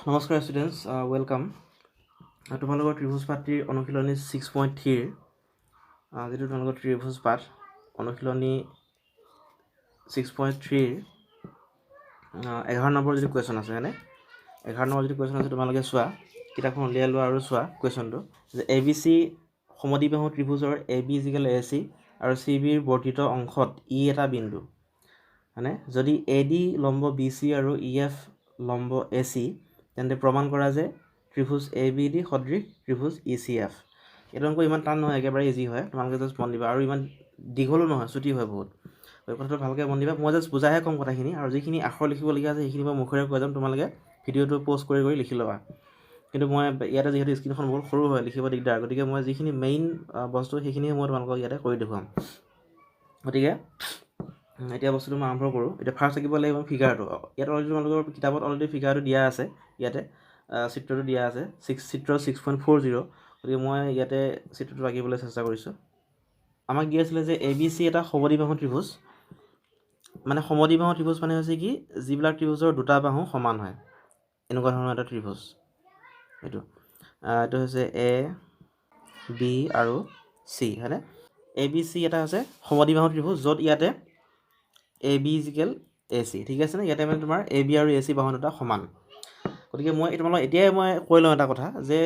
নমস্কাৰ students welcome তোমালোকৰ ত্ৰিভুজ পাঠটিৰ অনুশীলনী 6.3 যিটো তোমালোকৰ ত্ৰিভুজ পাঠ অনুশীলনী 6.3 11 নম্বৰ যিটো কুৱেশ্যন আছে হয়নে 11 নম্বৰ যিটো কুৱেশ্যন আছে তোমালোকে চোৱা কিতাপখন উলিয়াই লোৱা আৰু চোৱা কুৱেশ্যনটো যে A B C সমদ্বিবাহু ত্ৰিভুজৰ A B is equal A C আৰু চি বিৰ বৰ্ধিত অংশত ই এটা বিন্দু হয়নে যদি এ ডি লম্ব বি চি আৰু ই এফ লম্ব এ চি তেন্তে প্ৰমাণ কৰা যে ত্ৰিভুজ এ বি ডি সদৃশ ত্ৰিভুজ ই চি এফ এইটো অংক ইমান টান নহয় একেবাৰে ইজি হয় তোমালোকে জাষ্ট মন দিবা আৰু ইমান দীঘলো নহয় ছুটি হয় বহুত এই কথাটো ভালকৈ মন দিবা মই জাষ্ট বুজাইহে কম কথাখিনি আৰু যিখিনি আখৰ লিখিবলগীয়া আছে সেইখিনি মই মুখেৰে কৈ যাম তোমালোকে ভিডিঅ'টো প'ষ্ট কৰি লিখি ল'বা কিন্তু মই ইয়াতে যিহেতু স্ক্ৰীণখন বহুত সৰু হয় লিখিব দিগদাৰ গতিকে মই যিখিনি মেইন বস্তু সেইখিনিহে মই তোমালোকক ইয়াতে কৰি দেখুৱাম গতিকে এতিয়া বস্তুটো মই আৰম্ভ কৰোঁ এতিয়া ফাৰ্ষ্ট থাকিব লাগিব ফিগাৰটো ইয়াত অলৰেডি তোমালোকৰ কিতাপত অলৰেডি ফিগাৰটো দিয়া আছে ইয়াতে চিত্ৰটো দিয়া আছে চিত্ৰ 6.40 গতিকে মই ইয়াতে চিত্ৰটো আঁকিবলৈ চেষ্টা কৰিছোঁ আমাক দিয়া আছিলে যে এ বি চি এটা সমদ্বিবাহু ত্ৰিভুজ মানে সমদ্বিবাহু ত্ৰিভুজ মানে হৈছে কি যিবিলাক ত্ৰিভুজৰ দুটা বাহু সমান হয় এনেকুৱা ধৰণৰ এটা ত্ৰিভুজ এইটো হৈছে এ বি আৰু চি হয়নে এ বি চি এটা হৈছে সমদ্বিবাহু ত্ৰিভুজ য'ত ইয়াতে A B is equal A C ঠিক আছে নে ইয়াতে মানে তোমাৰ এ বি আৰু এ চি বাহু দুটা সমান গতিকে মই তোমালোকক এতিয়াই মই কৈ লওঁ এটা কথা যে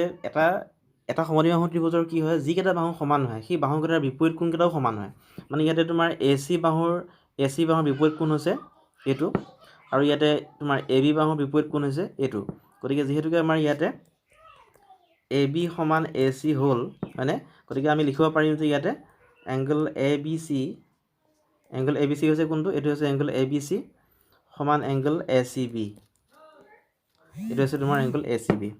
এটা সমদ্বিবাহু ত্ৰিভুজৰ কি হয় যিকেইটা বাহু সমান হয় সেই বাহুকেইটাৰ বিপৰীত কোণকেইটাও সমান হয় মানে ইয়াতে তোমাৰ এ চি বাহুৰ বিপৰীত কোণ হৈছে এইটো আৰু ইয়াতে তোমাৰ এ বি বাহুৰ বিপৰীত কোণ হৈছে এইটো গতিকে যিহেতুকে আমাৰ ইয়াতে এ বি সমান এ চি হ'ল হয়নে গতিকে আমি লিখিব পাৰিম যে ইয়াতে এংগল এ বি চি হৈছে কোনটো এইটো হৈছে এংগল এ বি চি সমান এংগল এ চি বি এইটো হৈছে তোমাৰ এংগল এ চি বি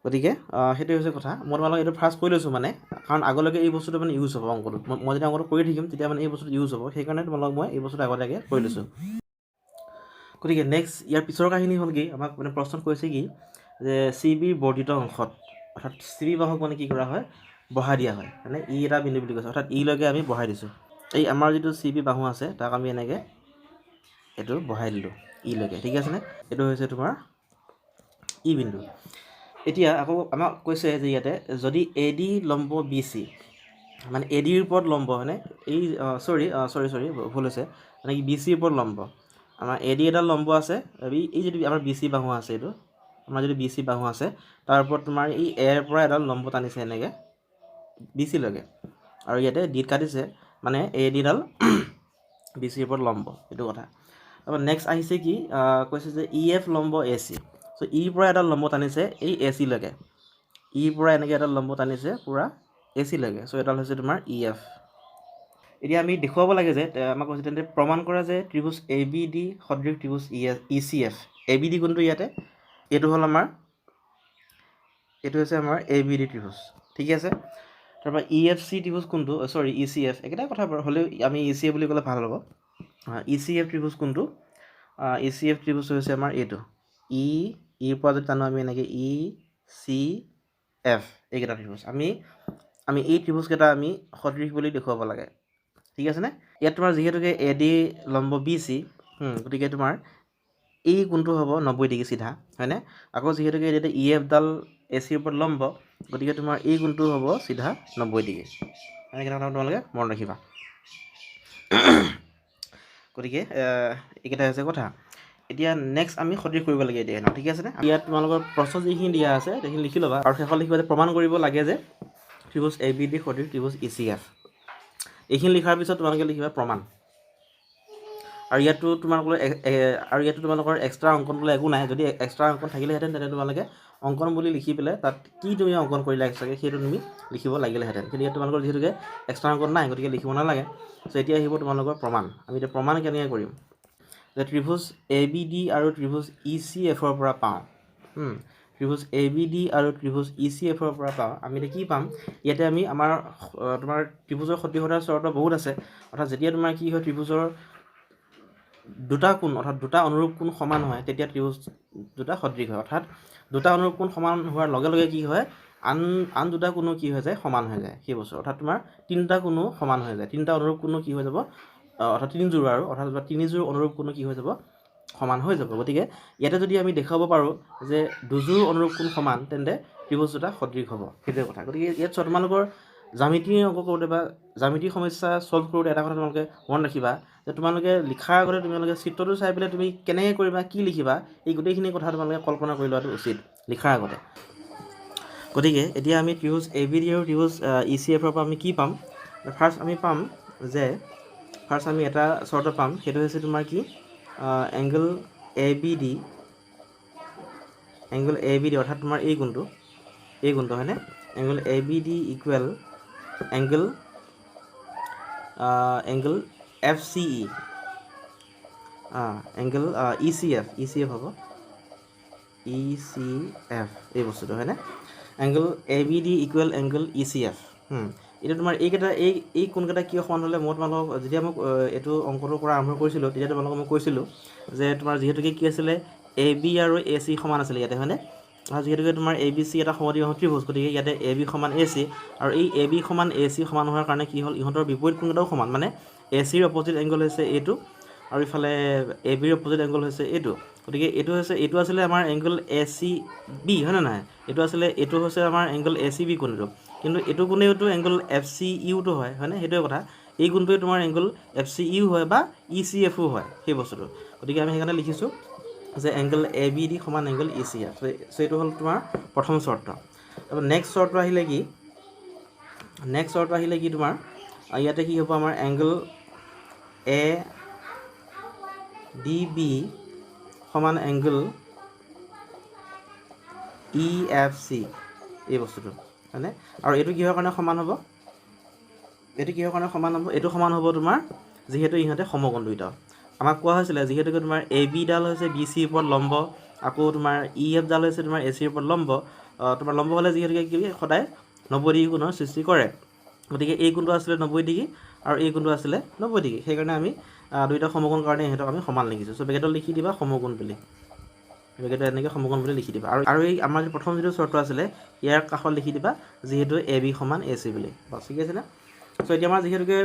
গতিকে সেইটো হৈছে কথা মই তোমালোকক এইটো ফাৰ্ষ্ট কৈ লৈছোঁ মানে কাৰণ আগলৈকে এই বস্তুটো মানে ইউজ হ'ব অংকটোত মই যেতিয়া অংকটো কৰি থাকিম তেতিয়া মানে এই বস্তুটো ইউজ হ'ব সেইকাৰণে তোমালোকক মই এই বস্তুটো আগতীয়াকৈ কৈ লৈছোঁ গতিকে নেক্সট ইয়াৰ পিছৰ কাহিনী হ'ল কি আমাক মানে প্ৰশ্নত কৈছে কি যে চি বিৰ বৰ্ধিত অংশত অৰ্থাৎ চি বি বাহুক মানে কি কৰা হয় বঢ়াই দিয়া হয় মানে ই এটা বিন্দু বুলি কৈছে অৰ্থাৎ ইলৈকে আমি বঢ়াই দিছোঁ এই আমাৰ যিটো চি বি বাহু আছে তাক আমি এনেকৈ এইটো বঢ়াই দিলোঁ ইলৈকে ঠিক আছে নে এইটো হৈছে তোমাৰ ই বিন্দু এতিয়া আকৌ আমাক কৈছে যে ইয়াতে যদি এ ডি লম্ব বি চি মানে এ ডিৰ ওপৰত লম্ব হয়নে এই চৰি ভুল হৈছে মানে কি বি চিৰ ওপৰত লম্ব আমাৰ এ ডি এডাল লম্ব আছে এই যদি আমাৰ বি চি বাহু আছে এইটো আমাৰ যদি বি চি বাহু আছে তাৰ ওপৰত তোমাৰ এই এৰ পৰা এডাল লম্ব টানিছে এনেকৈ বি চিলৈকে আৰু ইয়াতে ডিত কাটিছে মানে এ ডিডাল বি চিৰ ওপৰত লম্ব এইটো কথা তাৰপৰা নেক্সট আহিছে কি কৈছে যে ই এফ লম্ব এ চি চ' ইৰ পৰা এডাল লম্ব টানিছে এই এ চিলৈকে ইৰ পৰা এনেকৈ এডাল লম্ব টানিছে পূৰা এ চিলৈকে চ' এডাল হৈছে তোমাৰ ই এফ এতিয়া আমি দেখুৱাব লাগে যে আমাক কৈছে তেন্তে প্ৰমাণ কৰা যে ত্ৰিভুজ এ বি ডি সদৃশ ত্ৰিভুজ E C F A B D কোনটো ইয়াতে এইটো হ'ল আমাৰ এইটো হৈছে আমাৰ এ বি ডি ত্ৰিভুজ ঠিক আছে তাৰপৰা ই এফ চি ত্ৰিভুজ কোনটো চৰি ই চি এফ একেটা কথা বাৰু হ'লেও আমি ই চি এফ বুলি ক'লে ভাল হ'ব ই চি এফ ত্ৰিভুজ কোনটো ই চি এফ ত্ৰিভুজ হৈছে আমাৰ এইটো ইৰ পৰা যদি টানো আমি এনেকৈ ই চি এফ এইকেইটা ত্ৰিভুজ আমি এই ত্ৰিভুজকেইটা আমি সদৃশ বুলি দেখুৱাব লাগে ঠিক আছেনে ইয়াত তোমাৰ যিহেতুকে এ ডি লম্ব বি চি গতিকে তোমাৰ এই কোণটো হ'ব 90 ডিগ্ৰী চিধা হয়নে আকৌ যিহেতুকে এতিয়া ই এফডাল এ চিৰ ওপৰত লম্ব গতিকে তোমাৰ এই কোণটো হ'ব চিধা 90 ডিগ্ৰী এনেকৈ কথা তোমালোকে মনত ৰাখিবা গতিকে এইকেইটা হৈছে কথা এতিয়া নেক্সট আমি সদৃশ কৰিব লাগে এতিয়া ঠিক আছে নে ইয়াত তোমালোকৰ প্ৰশ্ন যিখিনি দিয়া আছে সেইখিনি লিখি ল'বা আৰু শেষত লিখিবা যে প্ৰমাণ কৰিব লাগে যে ত্ৰিভুজ এ বি ডি সদৃশ ত্ৰিভুজ ই চি এফ এইখিনি লিখাৰ পিছত তোমালোকে লিখিবা প্ৰমাণ আৰু ইয়াতো তোমালোকৰ এক্সট্ৰা অংকন বোলে একো নাই যদি এক্সট্ৰা অংকন থাকিলেহেঁতেন তেন্তে তোমালোকে অংকন বুলি লিখি পেলাই তাত কি তুমি অংকন কৰিলা এক্সট্ৰাকৈ সেইটো তুমি লিখিব লাগিলেহেঁতেন কিন্তু ইয়াত তোমালোকৰ যিহেতুকে এক্সট্ৰা অংকন নাই গতিকে লিখিব নালাগে চ' এতিয়া আহিব তোমালোকৰ প্ৰমাণ আমি এতিয়া প্ৰমাণ কেনেকৈ কৰিম যে ত্ৰিভুজ এ বি ডি আৰু ত্ৰিভুজ ই চি এফৰ পৰা পাওঁ ত্ৰিভুজ এ বি ডি আৰু ত্ৰিভুজ ই চি এফৰ পৰা পাওঁ আমি এতিয়া কি পাম ইয়াতে আমি আমাৰ তোমাৰ ত্ৰিভুজৰ সদৃশতাৰ চৰ্ত বহুত আছে অৰ্থাৎ যেতিয়া তোমাৰ কি হয় ত্ৰিভুজৰ দুটা কোণ অৰ্থাৎ দুটা অনুৰূপ কোণ সমান হয় তেতিয়া ত্ৰিভুজ দুটা সদৃশ হয় অৰ্থাৎ দুটা অনুৰূপ কোণ সমান হোৱাৰ লগে লগে কি হয় আন দুটা কোণো কি হৈ যায় সমান হৈ যায় সেই বস্তু অৰ্থাৎ তোমাৰ তিনিটা কোণো সমান হৈ যায় তিনিটা অনুৰূপ কোণো কি হৈ যাব অৰ্থাৎ তিনিযোৰ অনুৰূপ কোণো কি হৈ যাব সমান হৈ যাব। গতিকে ইয়াতে যদি আমি দেখাব পাৰোঁ যে দুযোৰ অনুৰূপ কোণ সমান, তেন্তে ত্ৰিভুজ দুটা সদৃশ হ'ব, সেইটোৱে কথা। গতিকে ইয়াত চোৱা, তোমালোকৰ জ্যামিতি অংক কৰোঁতে বা জ্যামিতি সমস্যা সলভ কৰোঁতে এটা কথা তোমালোকে মনত ৰাখিবা যে তোমালোকে লিখাৰ আগতে তোমালোকে চিত্ৰটো চাই পেলাই তুমি কেনেকৈ কৰিবা, কি লিখিবা, এই গোটেইখিনি কথা তোমালোকে কল্পনা কৰি লোৱাটো উচিত লিখাৰ আগতে। গতিকে এতিয়া আমি ত্ৰিভুজ ABD আৰু ত্ৰিভুজ ECFৰ পৰা আমি কি পাম? ফাৰ্ষ্ট আমি পাম যে আমি এটা চৰ্ত পাম, সেইটো হৈছে তোমাৰ কি, এংগল ABD অৰ্থাৎ তোমাৰ এই কোণটো হয়নে, angle ABD equal angle FCE, angle ECF হ'ব, ECF এই বস্তুটো হয়নে, angle ABD equal angle ECF। এতিয়া তোমাৰ এই কোণকেইটা কিয় সমান হ'লে, মই তোমালোকক যেতিয়া মোক এইটো অংকটো কৰা আৰম্ভ কৰিছিলোঁ তেতিয়া তোমালোকক মই কৈছিলোঁ যে তোমাৰ যিহেতুকে কি আছিলে AB আৰু AC সমান আছিলে ইয়াতে হয়নে, আৰু যিহেতুকে তোমাৰ ABC এটা সমদ্বিবাহু ত্ৰিভুজ, গতিকে ইয়াতে AB সমান AC, আৰু এই AB সমান AC সমান হোৱাৰ কাৰণে কি হ'ল, ইহঁতৰ বিপৰীত কোণকেইটাও সমান, মানে ACৰ অপজিট এংগল হৈছে এইটো, আৰু ইফালে ABৰ অপজিট এংগল হৈছে এইটো। গতিকে এইটো আছিলে আমাৰ এংগল ACB হয়নে নহয়, এইটো হৈছে আমাৰ এংগল ACB কোণটো, কিন্তু এইটো কোণেওতো এংগল FCEটো হয় হয়নে, সেইটোৱে কথা। এই কোণটোৱে তোমাৰ এংগল FCEও হয় বা ECFও হয় সেই বস্তুটো। গতিকে আমি সেইকাৰণে লিখিছোঁ যে এংগল ABD সমান এংগল ECF। চ' এইটো হ'ল তোমাৰ প্ৰথম চৰ্ত। তাৰপৰা নেক্সট চৰ্ত আহিলে কি তোমাৰ, ইয়াতে কি হ'ব, আমাৰ এংগল ADB সমান এংগল EFC এই বস্তুটো হয়নে, আৰু এইটো কিহৰ কাৰণে সমান হ'ব, এইটো সমান হ'ব তোমাৰ যিহেতু ইহঁতে সমকোণ দুইটা। আমাক কোৱা হৈছিলে যিহেতুকে তোমাৰ ABডাল হৈছে BCৰ ওপৰত লম্ব, আকৌ তোমাৰ EFডাল হৈছে তোমাৰ ACৰ ওপৰত লম্ব, তোমাৰ লম্ব হ'লে যিহেতুকে কি সদায় 90 ডিগ্ৰী কোণৰ সৃষ্টি কৰে। গতিকে এই কোণটো আছিলে 90 ডিগ্ৰী আৰু এই কোণটো আছিলে 90 ডিগ্ৰী, সেইকাৰণে আমি দুইটা সমকোণ কাৰণে ইহঁতক আমি সমান লিখিছোঁ। চ' ব্ৰেকেটত লিখি দিবা সমকোণ বুলি, এনেকৈ সমকোণ বুলি লিখি দিবা। আৰু এই আমাৰ প্ৰথম যিটো চৰ্ত আছিলে ইয়াৰ কাষত লিখি দিবা যিহেতু AB সমান AC বুলি, বাছ ঠিক আছে না। চ' এতিয়া আমাৰ যিহেতুকে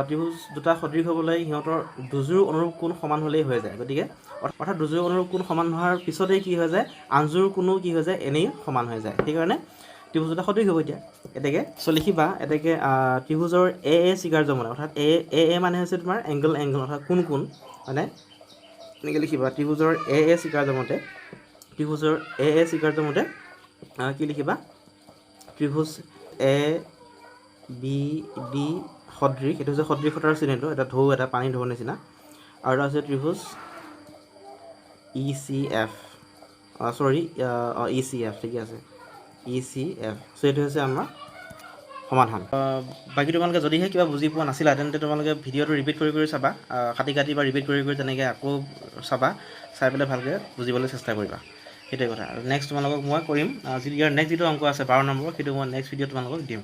ত্ৰিভুজ দুটা সদৃশ হ'বলৈ সিহঁতৰ দুযোৰ অনুৰূপ কোণ সমান হ'লেই হৈ যায়। গতিকে অৰ্থাৎ দুযোৰ অনুৰূপ কোণ সমান হোৱাৰ পিছতেই কি হৈ যায়, আনযোৰ কোণো কি হৈ যায়, এনেই সমান হৈ যায়। সেইকাৰণে ত্ৰিভুজ দুটা সদৃশ হ'ব এতিয়া এতেকে। চ' লিখিবা এতেকে ত্ৰিভুজৰ AA স্বীকাৰ্য মতে, অৰ্থাৎ AA মানে হৈছে তোমাৰ এংগল অৰ্থাৎ কোণ মানে এনেকৈ লিখিবা, ত্ৰিভুজৰ AA স্বীকাৰ্য মতে কি লিখিবা, ত্ৰিভুজ ABD সদৃশ, এইটো হৈছে সদৃশতাৰ চিহ্নটো, এটা এটা পানী ঢৌৰ নিচিনা, আৰু এটা হৈছে ত্ৰিভুজ ECF, ECF ঠিকে আছে, ECF। চ' এইটো হৈছে আমাৰ সমাধান। বাকী তোমালোকে যদিহে কিবা বুজি পোৱা নাছিলা তেন্তে তোমালোকে ভিডিঅ'টো ৰিপিট কৰি চাবা, কাটি বা ৰিপিট কৰি তেনেকৈ আকৌ চাবা, চাই পেলাই ভালকৈ বুজিবলৈ চেষ্টা কৰিবা, সেইটোৱে কথা। আৰু নেক্সট তোমালোকক মই কৰিম, ইয়াৰ নেক্সট যিটো অংক আছে 12 নম্বৰ, সেইটো মই নেক্সট ভিডিঅ'ত তোমালোকক দিম।